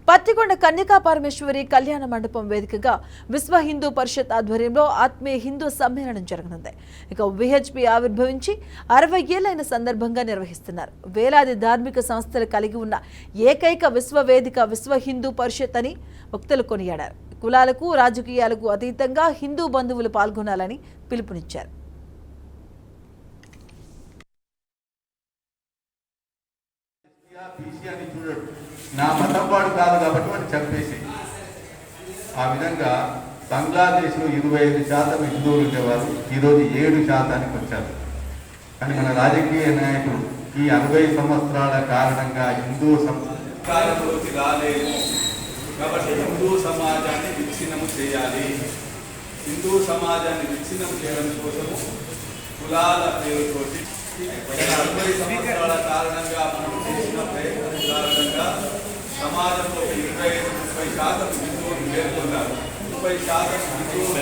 పత్తికొండ కన్యకా పరమేశ్వరి కళ్యాణ మండపం వేదికగా విశ్వ హిందూ పరిషత్ ఆధ్వర్యంలో ఆత్మీయ హిందూ సమ్మేళనం జరగనుంది. ఇక విహెచ్పి ఆవిర్భవించి 60 ఏళ్లైన సందర్భంగా నిర్వహిస్తున్నారు. వేలాది ధార్మిక సంస్థలు కలిగి ఉన్న ఏకైక విశ్వవేదిక విశ్వ హిందూ పరిషత్ అని భక్తులు కొనియాడారు. కులాలకు రాజకీయాలకు అతీతంగా హిందూ బంధువులు పాల్గొనాలని పిలుపునిచ్చారు. నా మతం వాడు కాదు కాబట్టి వాడు చంపేసి ఆ విధంగా బంగ్లాదేశ్లో 25% హిందువులు ఉండేవారు, ఈరోజు 7% వచ్చారు. కానీ మన రాజకీయ నాయకులు ఈ 60 సంవత్సరాల కారణంగా హిందూ సంస్కారంలోకి రాలేదు కాబట్టి హిందూ సమాజాన్ని విచ్ఛిన్నము చేయాలి. హిందూ సమాజాన్ని విచ్ఛిన్నం చేయడం కోసము కులాల పేరుతోటి 60 సంవత్సరాల కారణంగా మనం చేసిన ప్రయత్నం కారణంగా సమాజంలో 25-30% హిందువులు పేర్కొన్నారు. 30% హిందువులు